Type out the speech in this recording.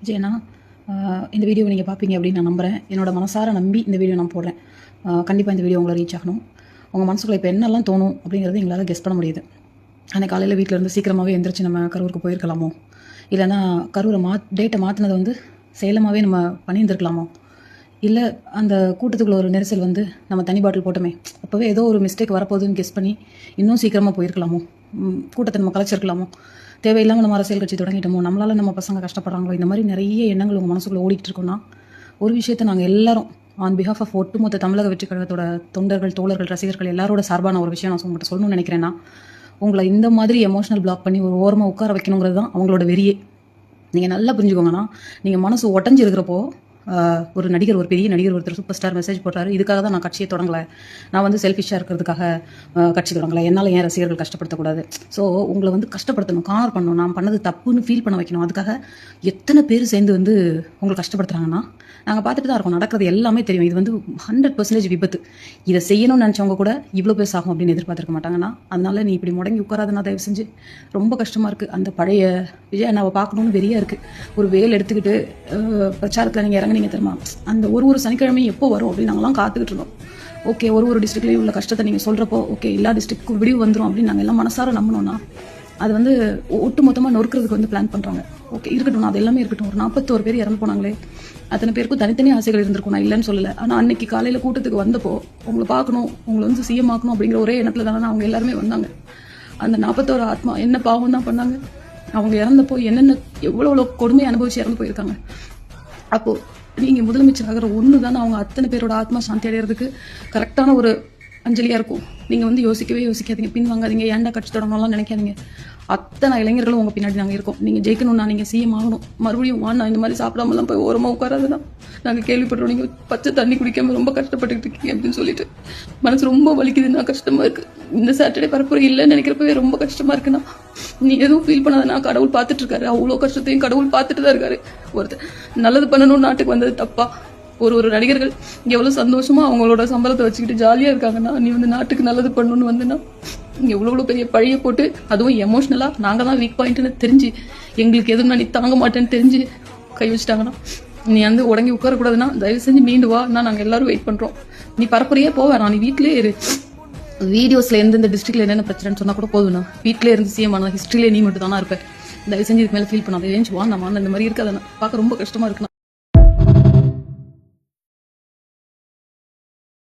விஜயண்ணா, இந்த வீடியோவை நீங்கள் பார்ப்பீங்க அப்படின்னு நான் நம்புகிறேன். என்னோட மனசார நம்பி இந்த வீடியோ நான் போடுறேன். கண்டிப்பாக இந்த வீடியோ உங்களை ரீச் ஆகணும். உங்கள் மனசுக்குள்ள இப்போ என்னெல்லாம் தோணும் அப்படிங்கிறது எங்களால் கெஸ் பண்ண முடியுது. அன்றைக்கி காலையில் வீட்டில் இருந்து சீக்கிரமாகவே எந்திரிச்சு நம்ம கரூருக்கு போயிருக்கலாமோ, இல்லைன்னா கரூரை டேட்டை மாற்றினதை வந்து சேலமாகவே நம்ம பண்ணியிருந்துருக்கலாமோ, இல்லை அந்த கூட்டத்துக்குள்ள ஒரு நெரிசல் வந்து நம்ம தனி பாட்டில் போட்டோமே, அப்போவே ஏதோ ஒரு மிஸ்டேக் வரப்போகுதுன்னு கெஸ் பண்ணி இன்னும் சீக்கிரமாக போயிருக்கலாமோ, கூட்டத்தை நம்ம கலைச்சிருக்கலாமோ, தேவையில்லாமல் நம்ம அரசியல் கட்சி தொடங்கிட்டோமோ, நம்மளால் நம்ம பசங்க கஷ்டப்படுறாங்களோ, இந்த மாதிரி நிறைய எண்ணங்கள் உங்கள் மனசுக்குள்ளே ஓடிட்டு இருக்கோன்னா, ஒரு விஷயத்தை நாங்கள் எல்லாரும் ஆன் பிஹாஃப் ஆஃப் ஒட்டுமொத்த தமிழக வெற்றி கழகத்தோட தொண்டர்கள், தோழர்கள், ரசிகர்கள் எல்லாரோட சார்பான ஒரு விஷயம் நான் உங்கள்கிட்ட சொல்லணும்னு நினைக்கிறேன்னா, உங்களை இந்த மாதிரி எமோஷனல் பிளாக் பண்ணி ஒரு ஓரமாக உட்கார வைக்கணுங்கிறது தான் அவங்களோட வெறியே. நீங்கள் நல்லா புரிஞ்சுக்கோங்கன்னா, நீங்கள் மனசு உடஞ்சி இருக்கிறப்போ ஒரு நடிகர், ஒரு பெரிய நடிகர் ஒருத்தர் சூப்பர் ஸ்டார் மெசேஜ் போடுறாரு, இதுக்காக தான் நான் கட்சியை தொடங்கலை, நான் வந்து செல்ஃபிஷாக இருக்கிறதுக்காக கட்சி தொடங்கலை, என்னால் ஏன் ரசிகர்கள் கஷ்டப்படுத்தக்கூடாது, ஸோ உங்களை வந்து கஷ்டப்படுத்தணும், கார்னர் பண்ணணும், நான் பண்ணது தப்புன்னு ஃபீல் பண்ண வைக்கணும், அதுக்காக எத்தனை பேர் சேர்ந்து வந்து உங்களை கஷ்டப்படுத்துறாங்கன்னா நாங்கள் பார்த்துட்டு தான் இருக்கோம். நடக்கிறது எல்லாமே தெரியும். இது வந்து 100% விபத்து. இதை செய்யணும்னு நினச்சவங்க கூட இவ்வளோ பேர் ஆகும் அப்படின்னு எதிர்பார்த்துருக்க மாட்டாங்கன்னா, அதனால நீ இப்படி முடங்கி உட்காராதுன்னா தயவு செஞ்சு. ரொம்ப கஷ்டமாக இருக்குது. அந்த பழைய விஜய் அண்ணாவை பார்க்கணுன்னு வெறியாக இருக்குது. ஒரு வேல் எடுத்துக்கிட்டு பிரச்சாரத்தில் நீங்கள் இறங்குனீங்க தெரியுமா, அந்த ஒரு சனிக்கிழமையும் எப்போ வரும் அப்படின்னு நாங்களாம் காத்துக்கிட்டு இருந்தோம். ஓகே, ஒரு டிஸ்ட்ரிக்ட்லேயும் உள்ள கஷ்டத்தை நீங்கள் சொல்கிறப்போ ஓகே எல்லா டிஸ்ட்ரிக்ட்க்கும் விடிவு வந்துடும் அப்படின்னு நாங்கள் எல்லாம் மனசார நம்பணும்னா, அது வந்து ஒட்டு மொத்தமாக நொறுக்கிறதுக்கு வந்து பிளான் பண்ணுறாங்க. ஓகே இருக்கட்டும், அது எல்லாமே இருக்கட்டும். ஒரு 41 பேர் இறந்து போனாங்களே, அத்தனை பேருக்கும் தனித்தனி ஆசைகள் இருந்திருக்கும், நான் இல்லைன்னு சொல்லலை. ஆனால் அன்னைக்கு காலையில் கூட்டத்துக்கு வந்தப்போ உங்களை பார்க்கணும், உங்களை வந்து சிஎம் ஆக்கணும் அப்படிங்கிற ஒரே எண்ணத்தில் தானே அவங்க எல்லாருமே வந்தாங்க. அந்த 41 ஆத்மா என்ன பாவம் தான் பண்ணாங்க. அவங்க இறந்தப்போ என்னென்ன எவ்வளோ கொடுமையை அனுபவிச்சு இறந்து போயிருக்காங்க. அப்போது நீங்கள் முதலமைச்சர் ஆகிற ஒன்று தானே அவங்க அத்தனை பேரோட ஆத்மா சாந்தி அடைகிறதுக்கு கரெக்டான ஒரு அஞ்சலியாக இருக்கும். நீங்கள் வந்து யோசிக்காதீங்க, பின் வாங்காதீங்க, ஏன்டா கட்சி தொடங்கலாம் நினைக்காதீங்க. அத்தனை இளைஞர்களும் உங்கள் பின்னாடி நாங்கள் இருக்கோம். நீங்கள் ஜெயிக்கணும்னா நீங்கள் சிஎம் ஆகணும், மறுபடியும் வாண்ணா இந்த மாதிரி சாப்பிடாமலாம் போய் ஓரமாக உட்காராதுன்னா நாங்கள் கேள்விப்படுறோம். நீங்கள் பச்சை தண்ணி குடிக்காமல் ரொம்ப கஷ்டப்பட்டுக்கிட்டு இருக்கீங்க அப்படின்னு சொல்லிட்டு மனசு ரொம்ப வலிக்குதுன்னா, கஷ்டமாக இருக்குது. இந்த சாட்டர்டே பரப்புரை இல்லைன்னு நினைக்கிறப்பவே ரொம்ப கஷ்டமாக இருக்குன்னா, நீ எதுவும் ஃபீல் பண்ணாதனா, கடவுள் பார்த்துட்டு இருக்காரு. அவ்வளோ கஷ்டத்தையும் கடவுள் பார்த்துட்டு தான் இருக்காரு. ஒருத்தர் நல்லது பண்ணணும்னு நாட்டுக்கு வந்தது தப்பா? ஒரு நடிகர்கள் எவ்வளோ சந்தோஷமா அவங்களோட சம்பளத்தை வச்சுக்கிட்டு ஜாலியாக இருக்காங்கன்னா, நீ வந்து நாட்டுக்கு நல்லது பண்ணணும்னு வந்துன்னா எவ்வளோ பெரிய பழியை போட்டு, அதுவும் எமோஷ்னலாக நாங்கள் தான் வீக் பாயிண்ட்னு தெரிஞ்சு, எங்களுக்கு எதுவுமே நீ தாங்க மாட்டேன்னு தெரிஞ்சு கை வச்சுட்டாங்கன்னா, நீ வந்து உடங்கி உட்காரக்கூடாதுன்னா தயவு செஞ்சு மீண்டு வான்னா நாங்கள் எல்லாரும் வெயிட் பண்ணுறோம். நீ பரப்புறையே போவேன், நீ வீட்டிலே இரு. வீடியோஸில் எந்தெந்த டிஸ்ட்ரிக்ட்ல என்னென்ன பிரச்சனைன்னு சொன்னால் கூட போதுண்ணா, வீட்டிலே இருந்து சிஎம் ஆனால் ஹிஸ்ட்ரியிலே நீ மட்டும் தானே இருப்பேன். தயவு செஞ்சு இதுக்கு மேலே ஃபீல் பண்ணாத, ஏஞ்சி வாண்ணா இந்த மாதிரி இருக்காதுண்ணா, பார்க்க ரொம்ப கஷ்டமாக இருக்குண்ணா.